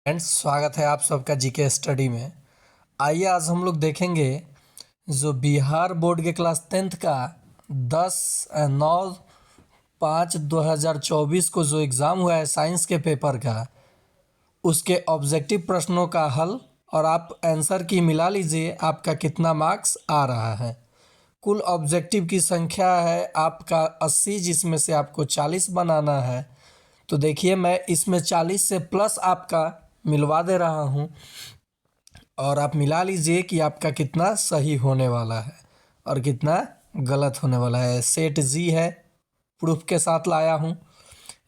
Friends, स्वागत है आप सबका जीके स्टडी में। आइए आज हम लोग देखेंगे जो बिहार बोर्ड के क्लास 10th का 10/9/5/2024 को जो एग्ज़ाम हुआ है साइंस के पेपर का, उसके ऑब्जेक्टिव प्रश्नों का हल और आप आंसर की मिला लीजिए आपका कितना मार्क्स आ रहा है। कुल ऑब्जेक्टिव की संख्या है आपका 80, जिसमें से आपको 40 बनाना है। तो देखिए, मैं इसमें 40 से प्लस आपका मिलवा दे रहा हूँ और आप मिला लीजिए कि आपका कितना सही होने वाला है और कितना गलत होने वाला है। सेट जी है, प्रूफ के साथ लाया हूँ।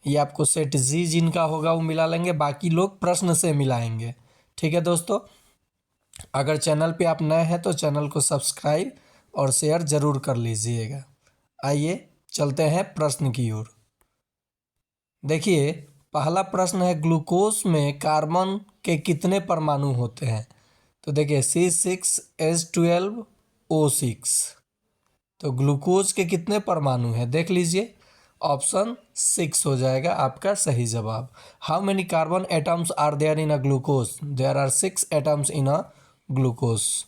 ये आपको सेट जी जिनका होगा वो मिला लेंगे, बाकी लोग प्रश्न से मिलाएंगे। ठीक है दोस्तों, अगर चैनल पे आप नए हैं तो चैनल को सब्सक्राइब और शेयर ज़रूर कर लीजिएगा। आइए चलते हैं प्रश्न की ओर। देखिए, पहला प्रश्न है, ग्लूकोज में कार्बन के कितने परमाणु होते हैं? तो देखिए C6H12O6। तो ग्लूकोज के कितने परमाणु हैं देख लीजिए। ऑप्शन 6 हो जाएगा आपका सही जवाब। How many carbon atoms are there in a glucose? There are 6 atoms in a glucose.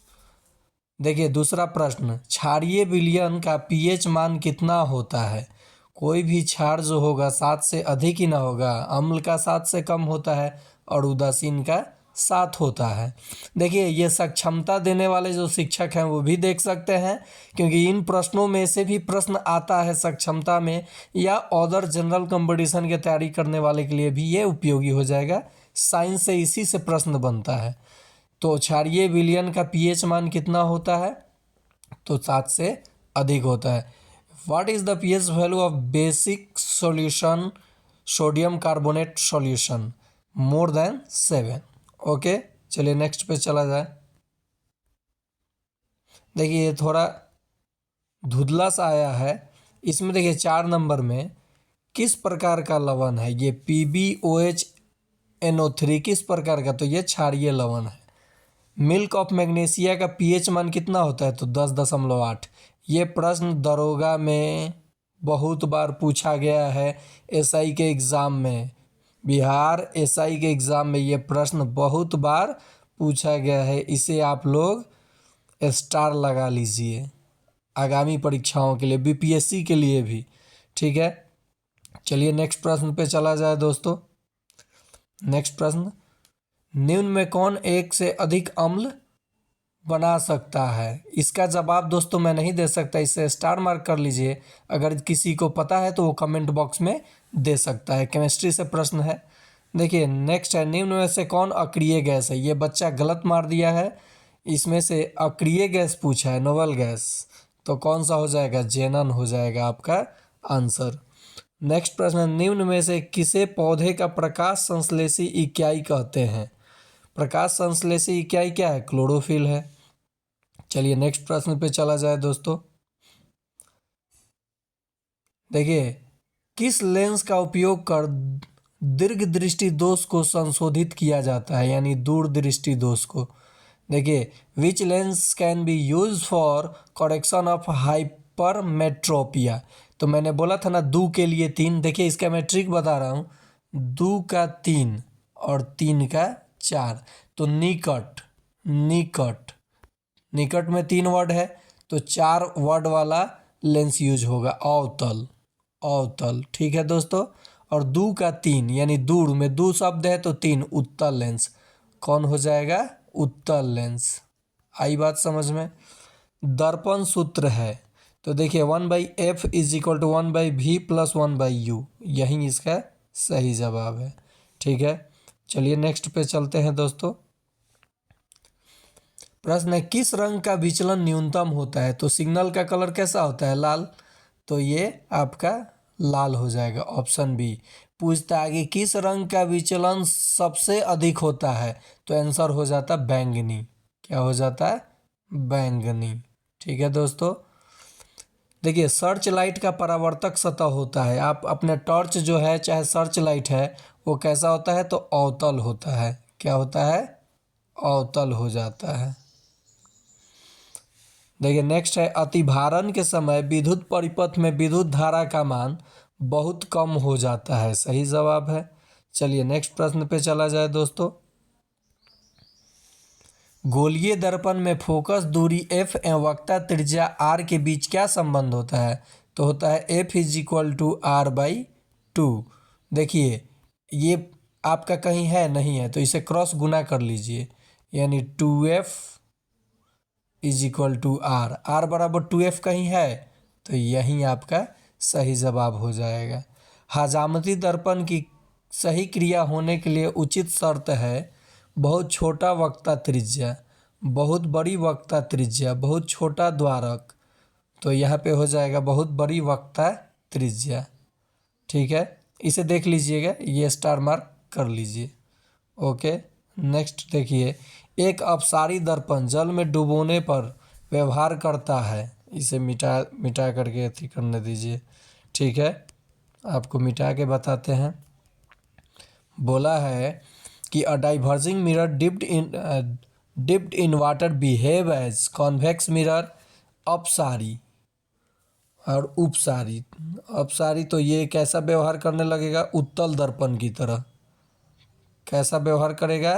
देखिए दूसरा प्रश्न, क्षारीय विलयन का पीएच मान कितना होता है? कोई भी क्षार जो होगा 7 से अधिक ही ना होगा। अम्ल का 7 से कम होता है और उदासीन का 7 होता है। देखिए, ये सक्षमता देने वाले जो शिक्षक हैं वो भी देख सकते हैं, क्योंकि इन प्रश्नों में से भी प्रश्न आता है सक्षमता में, या अदर जनरल कंपटीशन की तैयारी करने वाले के लिए भी ये उपयोगी हो जाएगा। साइंस से इसी से प्रश्न बनता है। तो क्षारीय विलयन का पीएच मान कितना होता है? तो 7 से अधिक होता है। What is the pH value of basic solution sodium carbonate solution? More than 7। Okay, चलिए नेक्स्ट पे चला जाए। देखिए ये थोड़ा धुंधला सा आया है। इसमें देखिए 4 नंबर में किस प्रकार का लवण है? ये PbOH NO3 किस प्रकार का? तो ये क्षारीय लवण है। मिल्क ऑफ मैग्नीशिया का पीएच मान कितना होता है? तो 10.8। ये प्रश्न दरोगा में बहुत बार पूछा गया है। एसआई के एग्ज़ाम में, बिहार एसआई के एग्ज़ाम में ये प्रश्न बहुत बार पूछा गया है। इसे आप लोग स्टार लगा लीजिए आगामी परीक्षाओं के लिए, बीपीएससी के लिए भी। ठीक है, चलिए नेक्स्ट प्रश्न पे चला जाए दोस्तों। नेक्स्ट प्रश्न, निम्न में कौन एक से अधिक अम्ल बना सकता है? इसका जवाब दोस्तों मैं नहीं दे सकता, इसे स्टार मार्क कर लीजिए। अगर किसी को पता है तो वो कमेंट बॉक्स में दे सकता है। केमिस्ट्री से प्रश्न है। देखिए नेक्स्ट है, निम्न में से कौन अक्रिय गैस है? ये बच्चा गलत मार दिया है। इसमें से अक्रिय गैस पूछा है, नोबल गैस। तो कौन सा हो जाएगा? जेनन हो जाएगा आपका आंसर। नेक्स्ट प्रश्न, निम्न में से किसे पौधे का प्रकाश संश्लेषी इकाई कहते हैं? प्रकाश संश्लेषी इकाई क्या है? क्लोरोफिल है। चलिए नेक्स्ट प्रश्न पे चला जाए दोस्तों। देखिए, किस लेंस का उपयोग कर दीर्घ दृष्टि दोष को संशोधित किया जाता है, यानी दूर दृष्टि दोष को? देखिए, which lens can be use for correction of hypermetropia? तो मैंने बोला था ना, दो के लिए 3। देखिए इसका मैं ट्रिक बता रहा हूँ। 2 का 3 और 3 का 4। तो निकट, निकट, निकट में 3 वर्ड है तो 4 वर्ड वाला लेंस यूज होगा। अवतल, अवतल। ठीक है दोस्तों। और 2 का 3 यानी दूर में 2 शब्द है तो 3, उत्तल लेंस। कौन हो जाएगा? उत्तल लेंस। आई बात समझ में? दर्पण सूत्र है तो देखिए 1/f is equal to 1/v plus 1/u, यही इसका सही जवाब है। ठीक है, चलिए नेक्स्ट पे चलते हैं दोस्तों। प्रश्न है, किस रंग का विचलन न्यूनतम होता है? तो सिग्नल का कलर कैसा होता है? लाल। तो ये आपका लाल हो जाएगा, ऑप्शन बी। पूछता है कि किस रंग का विचलन सबसे अधिक होता है? तो आंसर हो जाता बैंगनी। क्या हो जाता है? बैंगनी। ठीक है दोस्तों। देखिए, सर्च लाइट का परावर्तक सतह होता है। आप अपने टॉर्च जो है चाहे सर्च लाइट है वो कैसा होता है? तो अवतल होता है। क्या होता है? अवतल हो जाता है। देखिए नेक्स्ट है, अतिभारण के समय विद्युत परिपथ में विद्युत धारा का मान बहुत कम हो जाता है। सही जवाब है। चलिए नेक्स्ट प्रश्न पे चला जाए दोस्तों। गोलीय दर्पण में फोकस दूरी f एवं वक्रता त्रिज्या r के बीच क्या संबंध होता है? तो होता है f is equal to r by 2। देखिए ये आपका कहीं है नहीं है तो इसे क्रॉस गुना कर लीजिए, यानी 2f is equal to r बराबर 2f कहीं है तो यहीं आपका सही जवाब हो जाएगा। हजामती दर्पण की सही क्रिया होने के लिए उचित शर्त है बहुत छोटा वक्रता त्रिज्या, बहुत बड़ी वक्रता त्रिज्या, बहुत छोटा द्वारक। तो यहाँ पे हो जाएगा बहुत बड़ी वक्रता त्रिज्या। ठीक है, इसे देख लीजिएगा, ये स्टार मार्क कर लीजिए। ओके, नेक्स्ट देखिए, एक अपसारी दर्पण जल में डुबोने पर व्यवहार करता है। इसे मिटा करके अथी करने दीजिए। ठीक है, आपको मिटा के बताते हैं। बोला है कि a diverging mirror dipped in water behave as convex mirror, अपसारी और उपसारी। अपसारी तो ये कैसा व्यवहार करने लगेगा? उत्तल दर्पण की तरह। कैसा व्यवहार करेगा?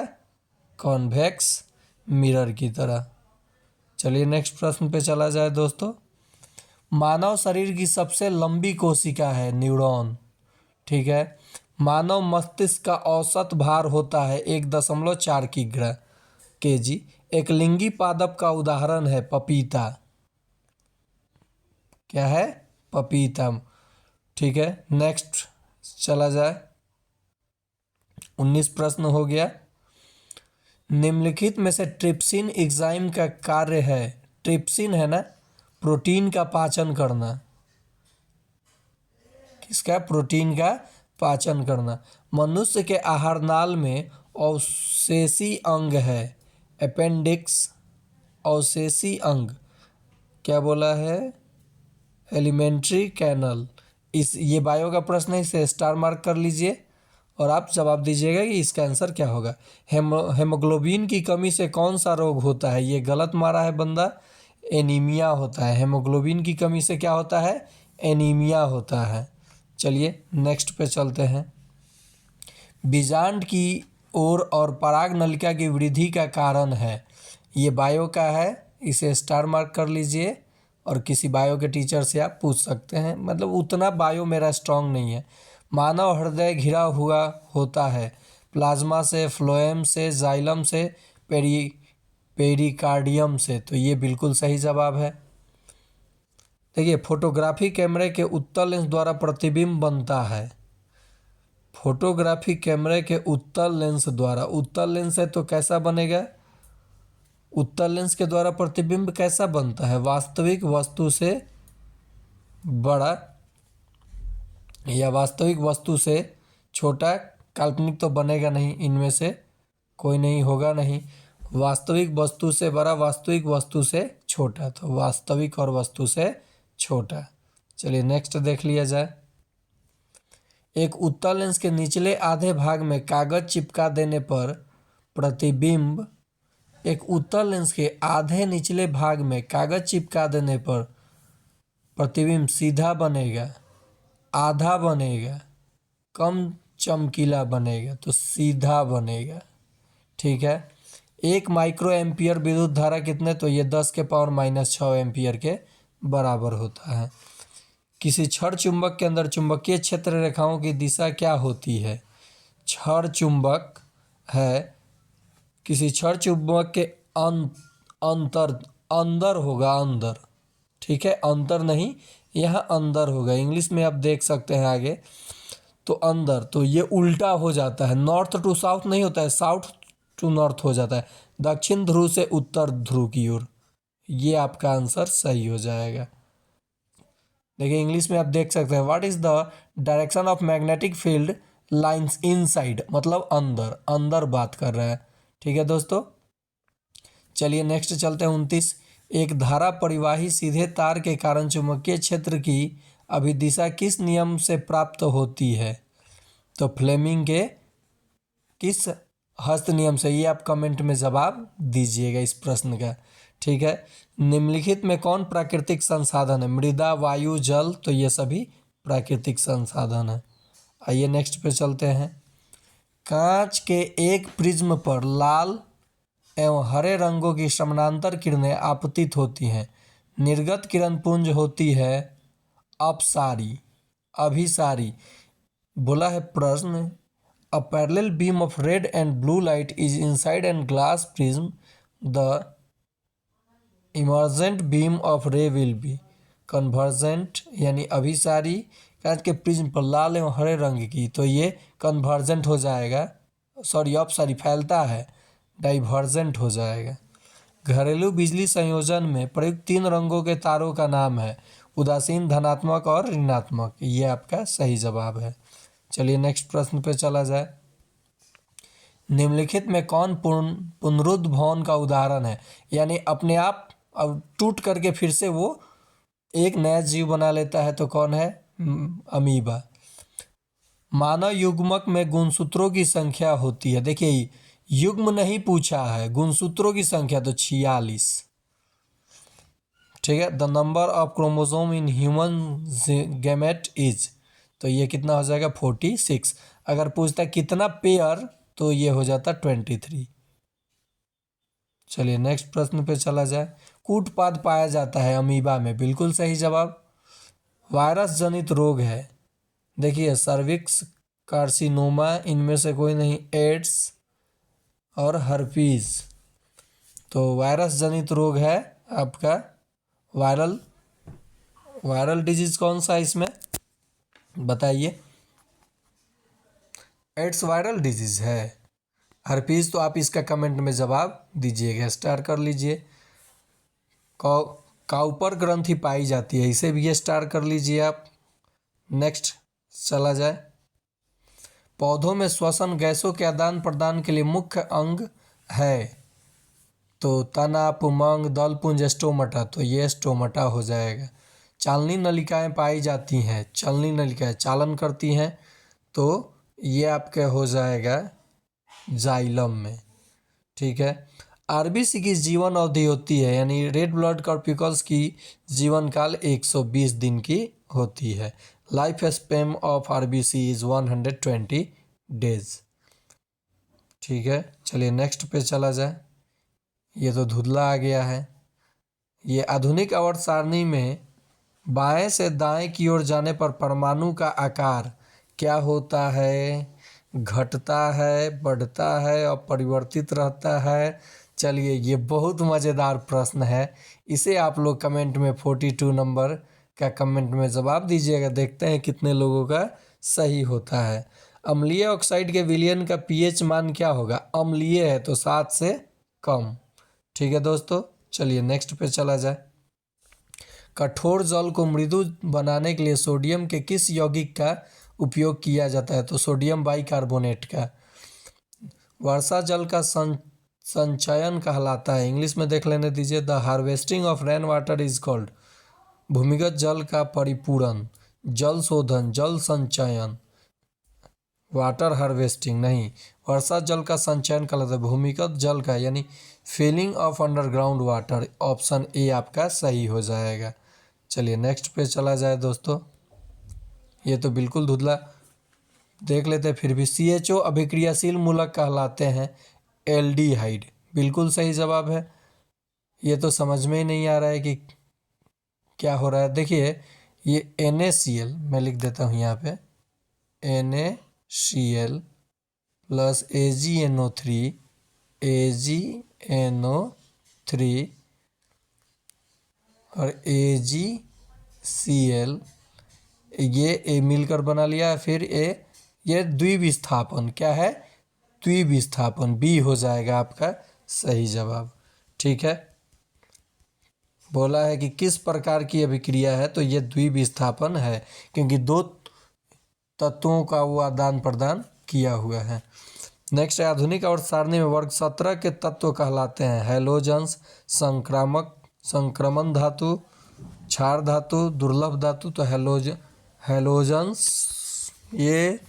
कॉन्वेक्स मिरर की तरह। चलिए नेक्स्ट प्रश्न पे चला जाए दोस्तों। मानव शरीर की सबसे लंबी कोशिका है न्यूरॉन। ठीक है, मानव मस्तिष्क का औसत भार होता है 1.4 kg। एक लिंगी पादप का उदाहरण है पपीता। क्या है? पपीता। ठीक है, नेक्स्ट चला जाए। 19 प्रश्न हो गया। निम्नलिखित में से ट्रिप्सिन एंजाइम का कार्य है, ट्रिप्सिन है ना, प्रोटीन का पाचन करना। किसका? प्रोटीन का पाचन करना। मनुष्य के आहार नाल में अवशेषी अंग है, अपेंडिक्स। अवशेषी अंग क्या बोला है? Alimentary canal. ये बायो का प्रश्न है, इसे स्टार मार्क कर लीजिए और आप जवाब दीजिएगा कि इसका आंसर क्या होगा। हेमोग्लोबिन की कमी से कौन सा रोग होता है? ये गलत मारा है बंदा, एनीमिया होता है। हेमोग्लोबिन की कमी से क्या होता है? एनीमिया होता है। चलिए नेक्स्ट पे चलते हैं। बीजांड की ओर और पराग नलिका की वृद्धि का कारण है। ये बायो का है, इसे स्टार मार्क कर लीजिए और किसी बायो के टीचर से आप पूछ सकते हैं, मतलब उतना बायो मेरा स्ट्रांग नहीं है। मानव हृदय घिरा हुआ होता है प्लाज्मा से, फ्लोएम से, जाइलम से, पेरिकार्डियम से। तो ये बिल्कुल सही जवाब है। देखिए, फोटोग्राफी कैमरे के उत्तल लेंस द्वारा प्रतिबिंब बनता है। फोटोग्राफी कैमरे के उत्तल लेंस द्वारा, उत्तल लेंस है तो कैसा बनेगा? उत्तल लेंस के द्वारा प्रतिबिंब कैसा बनता है? वास्तविक वस्तु से बड़ा या वास्तविक वस्तु से छोटा। काल्पनिक तो बनेगा नहीं, इनमें से कोई नहीं होगा नहीं। वास्तविक वस्तु से बड़ा, वास्तविक वस्तु से छोटा। तो वास्तविक और वस्तु से छोटा। चलिए नेक्स्ट देख लिया जाए। एक उत्तल लेंस के निचले आधे भाग में कागज चिपका देने पर प्रतिबिंब, एक उत्तल लेंस के आधे निचले भाग में कागज चिपका देने पर प्रतिबिंब सीधा बनेगा, आधा बनेगा, कम चमकीला बनेगा। तो सीधा बनेगा। ठीक है, 1 माइक्रो एम्पियर विद्युत धारा कितने? तो ये 10⁻⁻6 एम्पियर के बराबर होता है। किसी छड़ चुंबक के अंदर चुंबकीय क्षेत्र रेखाओं की दिशा क्या होती है? छड़ चुंबक है, किसी छड़ चुंबक के अंदर होगा, अंदर। ठीक है, अंतर नहीं, यहाँ अंदर होगा। इंग्लिश में आप देख सकते हैं आगे, तो अंदर। तो ये उल्टा हो जाता है, नॉर्थ टू साउथ नहीं होता है, साउथ टू नॉर्थ हो जाता है, दक्षिण ध्रुव से उत्तर ध्रुव की ओर। ये आपका आंसर सही हो जाएगा। देखिए इंग्लिश में आप देख सकते हैं, what is the direction of magnetic field lines inside, मतलब अंदर, अंदर बात कर रहा है। ठीक है दोस्तों, चलिए नेक्स्ट चलते हैं। 29, एक धारा परिवाही सीधे तार के कारण चुंबकीय क्षेत्र की अभिदिशा किस नियम से प्राप्त होती है? तो फ्लेमिंग के किस हस्त नियम से? ये आप कमेंट में जवाब दीजिएगा इस प्रश्न का। ठीक है, निम्नलिखित में कौन प्राकृतिक संसाधन है? मृदा, वायु, जल। तो ये सभी प्राकृतिक संसाधन है। आइए नेक्स्ट पे चलते हैं। कांच के एक प्रिज्म पर लाल एवं हरे रंगों की समानांतर किरणें आपतित होती हैं। निर्गत किरण पुंज होती है अपसारी, अभिसारी। बोला है प्रश्न, a parallel beam of red and blue light is inside and glass prism, the emergent beam of रे विल बी कन्वर्जेंट यानी अभिसारी। कांच के प्रिज्म पर लाल एवं हरे रंग की, तो ये कन्वर्जेंट हो जाएगा, सॉरी अपसारी फैलता है, डाइवर्जेंट हो जाएगा। घरेलू बिजली संयोजन में प्रयुक्त 3 रंगों के तारों का नाम है उदासीन, धनात्मक और ऋणात्मक। ये आपका सही जवाब है। चलिए नेक्स्ट प्रश्न पे चला जाए। निम्नलिखित में कौन पुनरुद्ध भवन का उदाहरण है? यानी अपने आप अब टूट करके फिर से वो एक नया जीव बना लेता है, तो कौन है? अमीबा। मानव युग्मक में गुणसूत्रों की संख्या होती है, देखिए युग्म नहीं पूछा है, गुणसूत्रों की संख्या, तो 46। ठीक है। The number of chromosome in human gamete is, तो ये कितना हो जाएगा? 46। अगर पूछता है कितना पेयर, तो ये हो जाता 23। चलिए नेक्स्ट प्रश्न पे चला जाए। कूटपाद पाया जाता है अमीबा में, बिल्कुल सही जवाब। वायरस जनित रोग है, देखिए सर्विक्स, कार्सिनोमा, इनमें से कोई नहीं, एड्स और हर्पीज। तो वायरस जनित रोग है आपका वायरल डिजीज कौन सा इसमें बताइए? एड्स वायरल डिजीज है। हर्पीज तो आप इसका कमेंट में जवाब दीजिएगा, स्टार कर लीजिए। काउपर ग्रंथि पाई जाती है, इसे भी ये स्टार कर लीजिए आप। नेक्स्ट चला जाए। पौधों में श्वसन गैसों के आदान प्रदान के लिए मुख्य अंग है, तो तना, पुमंग, दलपुंज, स्टोमटा, तो ये स्टोमटा हो जाएगा। चालनी नलिकाएं पाई जाती हैं, चलनी नलिकाएं चालन करती हैं, तो ये आपके हो जाएगा जाइलम में। ठीक है। आरबीसी की जीवन अवधि होती है, यानी रेड ब्लड कॉर्पिकल्स की जीवन काल 120 दिन की होती है। Life span of RBC is 120 days. ठीक है। चलिए नेक्स्ट पे चला जाए। ये तो धुंधला आ गया है। ये आधुनिक आवर्त सारणी में बाएं से दाएं की ओर जाने पर परमाणु का आकार क्या होता है? घटता है, बढ़ता है और परिवर्तित रहता है। चलिए ये बहुत मज़ेदार प्रश्न है, इसे आप लोग कमेंट में 42 नंबर का कमेंट में जवाब दीजिएगा, देखते हैं कितने लोगों का सही होता है। अम्लीय ऑक्साइड के विलयन का पीएच मान क्या होगा? अम्लीय है तो 7 से कम। ठीक है दोस्तों, चलिए नेक्स्ट पे चला जाए। कठोर जल को मृदु बनाने के लिए सोडियम के किस यौगिक का उपयोग किया जाता है? तो सोडियम बाइकार्बोनेट का। वर्षा जल का संचयन कहलाता है, इंग्लिश में देख लेने दीजिए। The harvesting of rain water is called. भूमिगत जल का परिपूरण, जल शोधन, जल संचयन। वाटर हार्वेस्टिंग नहीं, वर्षा जल का संचयन कहलाता है। भूमिगत जल का यानी filling of underground water, option A आपका सही हो जाएगा। चलिए नेक्स्ट पे चला जाए दोस्तों। ये तो बिल्कुल धुंधला, देख लेते हैं फिर भी। CHO अभिक्रियाशील मूलक कहलाते हैं एल्डिहाइड, बिल्कुल सही जवाब है। ये तो समझ में ही नहीं आ रहा है कि क्या हो रहा है। देखिए ये NaCl, मैं लिख देता हूँ यहाँ पे, NaCl प्लस AgNO3 और AgCl, ये मिलकर बना लिया। फिर ये द्विविस्थापन क्या है? द्विविस्थापन, बी हो जाएगा आपका सही जवाब। ठीक है। बोला है कि किस प्रकार की अभिक्रिया है, तो ये द्विविस्थापन है, क्योंकि 2 तत्वों का वो आदान प्रदान किया हुआ है। नेक्स्ट, आधुनिक आवर्त सारणी में वर्ग 17 के तत्व कहलाते हैं हैलोजन्स, संक्रमण धातु, क्षार धातु, दुर्लभ धातु। तो हैलोजन्स ये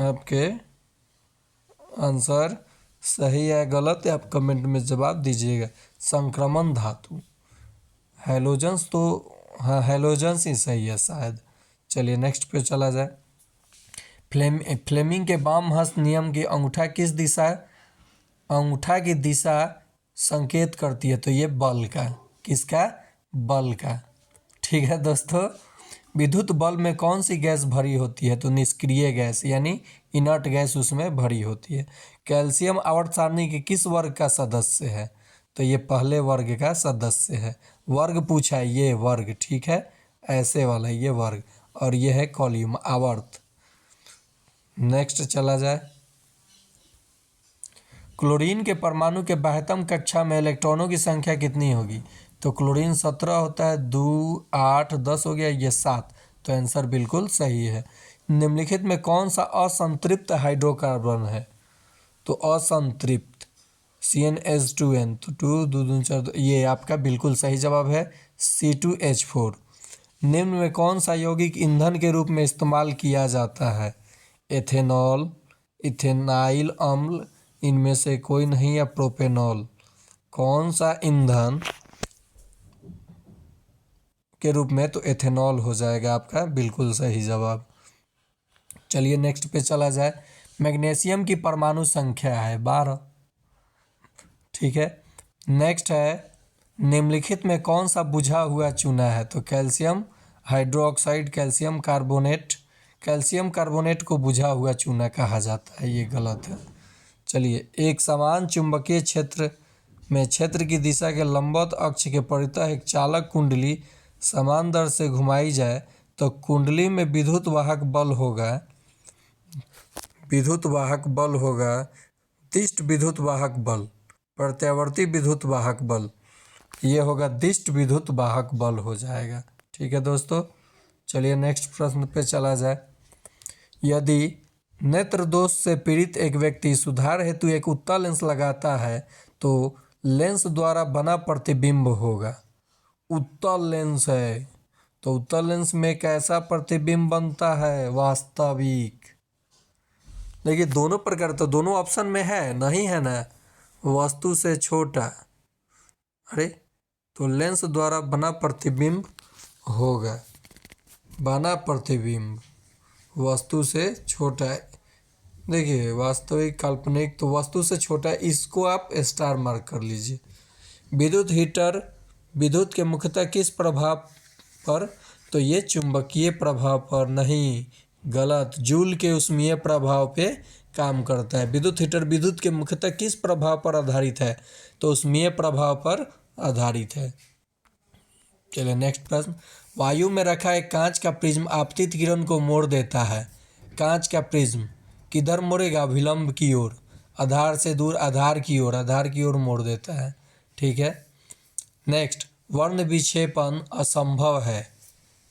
आपके आंसर सही है गलत है आप कमेंट में जवाब दीजिएगा। संक्रमण धातु हैलोजन्स, तो हाँ हैलोजन्स ही सही है शायद। चलिए नेक्स्ट पे चला जाए। फ्लेमिंग के वाम हस्त नियम की अंगूठा किस दिशा अंगूठा की दिशा संकेत करती है, तो ये बल का, किसका, बल का। ठीक है दोस्तों। विद्युत बल्ब में कौन सी गैस भरी होती है, तो निष्क्रिय गैस यानी इनर्ट गैस उसमें भरी होती है। कैल्शियम आवर्त सारणी के किस वर्ग का सदस्य है, तो ये पहले वर्ग का सदस्य है। वर्ग पूछा है, ये वर्ग, ठीक है, ऐसे वाला ये वर्ग, और ये है कॉल्यूम आवर्त। नेक्स्ट चला जाए। क्लोरीन के परमाणु के बाह्यतम कक्षा में इलेक्ट्रॉनों की संख्या कितनी होगी, तो क्लोरीन 17 होता है, 2 8 10 हो गया, ये 7, तो आंसर बिल्कुल सही है। निम्नलिखित में कौन सा असंतृप्त हाइड्रोकार्बन है, तो असंतृप्त CnH2n, तो 2 2 2 4, ये आपका बिल्कुल सही जवाब है C2H4। निम्न में कौन सा यौगिक ईंधन के रूप में इस्तेमाल किया जाता है, एथेनॉल, इथेनाइल अम्ल, इनमें से कोई नहीं, या प्रोपेनॉल। कौन सा ईंधन के रूप में, तो एथेनॉल हो जाएगा आपका बिल्कुल सही जवाब। चलिए नेक्स्ट पे चला जाए। मैग्नीशियम की परमाणु संख्या है 12। ठीक है। नेक्स्ट है, निम्नलिखित में कौन सा बुझा हुआ चूना है, तो calcium hydroxide, calcium carbonate. Calcium carbonate को बुझा हुआ चूना कहा जाता है, ये गलत है। चलिए, एक समान चुंबकीय क्षेत्र में क्षेत्र की दिशा के लंबवत अक्ष के परितः एक चालक कुंडली समान दर से घुमाई जाए तो कुंडली में विद्युत वाहक बल होगा दिष्ट विद्युत वाहक बल, प्रत्यावर्ती विद्युत वाहक बल, ये होगा दिष्ट विद्युत वाहक बल हो जाएगा। ठीक है दोस्तों। चलिए नेक्स्ट प्रश्न पे चला जाए। यदि नेत्र दोष से पीड़ित एक व्यक्ति सुधार हेतु एक उत्तल लेंस लगाता है तो लेंस द्वारा बना प्रतिबिंब होगा। उत्तल लेंस है तो उत्तल लेंस में कैसा प्रतिबिंब बनता है, वास्तविक। देखिए दोनों प्रकार, तो दोनों ऑप्शन में है, नहीं है ना, वस्तु से छोटा, अरे तो लेंस द्वारा बना प्रतिबिंब होगा, बना प्रतिबिंब वस्तु से छोटा है। देखिए वास्तविक काल्पनिक, तो वस्तु से छोटा है, इसको आप स्टार मार्क कर लीजिए। विद्युत हीटर विद्युत के मुख्यतः किस प्रभाव पर, तो ये चुंबकीय प्रभाव पर, नहीं, गलत, जूल के उष्मीय प्रभाव पे काम करता है। विद्युत हीटर विद्युत के मुख्यतः किस प्रभाव पर आधारित है, तो उष्मीय प्रभाव पर आधारित है। चलिए नेक्स्ट प्रश्न। वायु में रखा एक कांच का प्रिज्म आपतित किरण को मोड़ देता है। कांच का प्रिज्म किधर मोड़ेगा, विलंब की ओर, आधार से दूर आधार की ओर मोड़ देता है। ठीक है। नेक्स्ट, वर्ण विक्षेपण असंभव है।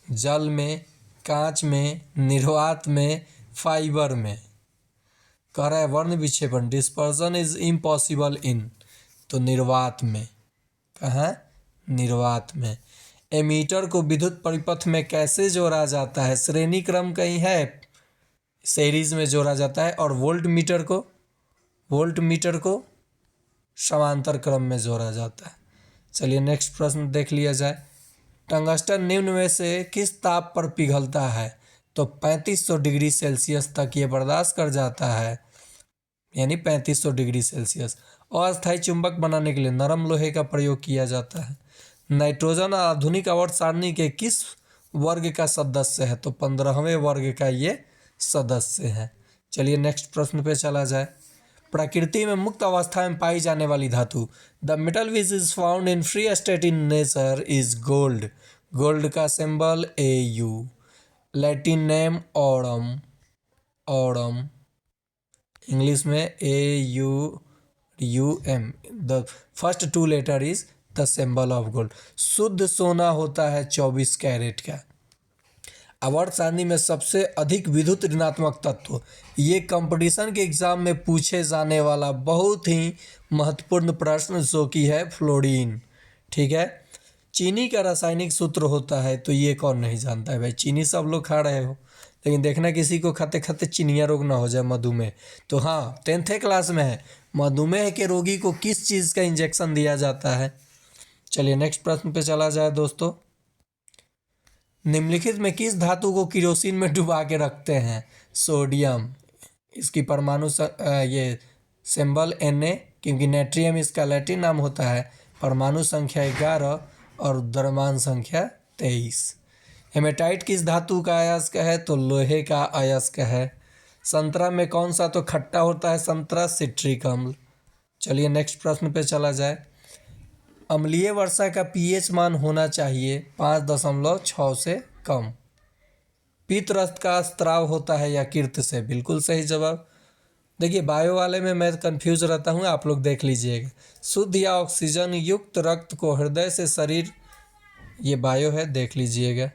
जल में, कांच में, निर्वात में, फाइबर में। कह रहा है वर्ण विक्षेपण, डिस्पर्सन इज इम्पॉसिबल इन, तो निर्वात में। कहाँ, निर्वात में। एमीटर को विद्युत परिपथ में कैसे जोड़ा जाता है, श्रेणी क्रम कहीं है, सीरीज में जोड़ा जाता है। और वोल्ट मीटर को समांतर क्रम में जोड़ा जाता है। चलिए नेक्स्ट प्रश्न देख लिया जाए। टंगस्टन निम्न में से किस ताप पर पिघलता है, तो 3500 डिग्री सेल्सियस तक ये बर्दाश्त कर जाता है, यानी 3500 डिग्री सेल्सियस। अस्थायी चुंबक बनाने के लिए नरम लोहे का प्रयोग किया जाता है। नाइट्रोजन आधुनिक आवर्त सारणी के किस वर्ग का सदस्य है, तो 15वें वर्ग का ये सदस्य है। चलिए नेक्स्ट प्रश्न पे चला जाए। प्रकृति में मुक्त अवस्था में पाई जाने वाली धातु, the metal which is found in free state in nature is gold. Gold का symbol Au। Latin name aurum, English में AUUM। The first 2 letter is the symbol of gold. शुद्ध सोना होता है 24 कैरेट का। आवर्त सारणी में सबसे अधिक विद्युत ऋणात्मक तत्व, ये कंपटीशन के एग्जाम में पूछे जाने वाला बहुत ही महत्वपूर्ण प्रश्न जो कि है फ्लोरीन। ठीक है। चीनी का रासायनिक सूत्र होता है, तो ये कौन नहीं जानता है भाई, चीनी सब लोग खा रहे हो, लेकिन देखना किसी को खाते खाते चिनिया रोग ना हो जाए, मधुमेह। तो हाँ 10th क्लास में है, मधुमेह के रोगी को किस चीज़ का इंजेक्शन दिया जाता है। चलिए नेक्स्ट प्रश्न पे चला जाए दोस्तों। निम्नलिखित में किस धातु को किरोसिन में डुबा के रखते हैं, सोडियम। इसकी परमाणु ये सिंबल Na, क्योंकि नेट्रियम इसका लैटिन नाम होता है। परमाणु संख्या 11 और द्रव्यमान संख्या 23। हेमेटाइट किस धातु का अयस्क है? तो लोहे का अयस्क है। संतरा में कौन सा तो खट्टा होता है? संतरा सिट्रिक अम्ल। चलिए नेक्स्ट प्रश्न पे चला जाए। अम्लीय वर्षा का पीएच मान होना चाहिए 5.6 से कम। पित्त रक्त का स्त्राव होता है यकृत से। बिल्कुल सही जवाब। देखिए बायो वाले में मैं कंफ्यूज रहता हूँ, आप लोग देख लीजिएगा। शुद्ध या ऑक्सीजन युक्त रक्त को हृदय से शरीर, ये बायो है, देख लीजिएगा।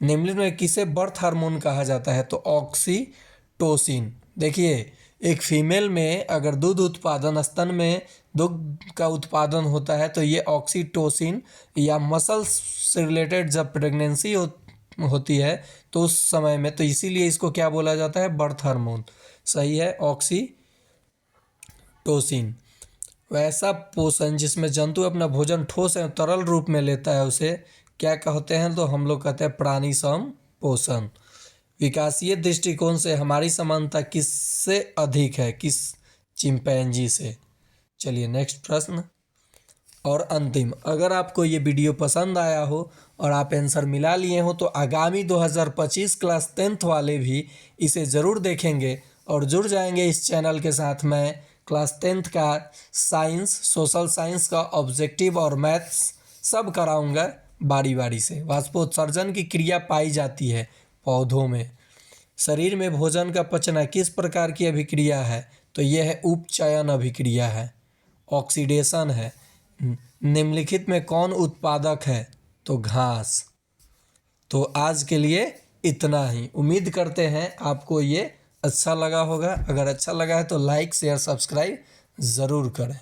निम्नलिखित में किसे बर्थ हार्मोन कहा जाता है? तो ऑक्सीटोसिन। देखिए एक फीमेल में अगर दूध उत्पादन, स्तन में दूध का उत्पादन होता है तो ये ऑक्सीटोसिन या मसल्स से रिलेटेड जब प्रेगनेंसी होती है तो उस समय में, तो इसीलिए इसको क्या बोला जाता है? Birth hormone. सही है, ऑक्सीटोसिन। वैसा पोषण जिसमें जंतु अपना भोजन ठोस एवं तरल रूप में लेता है उसे क्या कहते हैं? तो हम लोग कहते हैं प्राणी पोषण। विकासीय दृष्टिकोण से हमारी समानता किससे अधिक है? किस चिंपैंजी से? चलिए नेक्स्ट प्रश्न और अंतिम। अगर आपको ये वीडियो पसंद आया हो और आप आंसर मिला लिए हो तो आगामी 2025 क्लास 10th वाले भी इसे ज़रूर देखेंगे और जुड़ जाएंगे इस चैनल के साथ। मैं क्लास 10th का साइंस, सोशल साइंस का ऑब्जेक्टिव और मैथ्स सब कराऊंगा बारी बारी से। वाष्पोत्सर्जन की क्रिया पाई जाती है पौधों में। शरीर में भोजन का पचना किस प्रकार की अभिक्रिया है? तो यह है उपचयन अभिक्रिया है, ऑक्सीडेशन है। निम्नलिखित में कौन उत्पादक है? तो घास। तो आज के लिए इतना ही। उम्मीद करते हैं आपको ये अच्छा लगा होगा। अगर अच्छा लगा है तो लाइक शेयर सब्सक्राइब ज़रूर करें।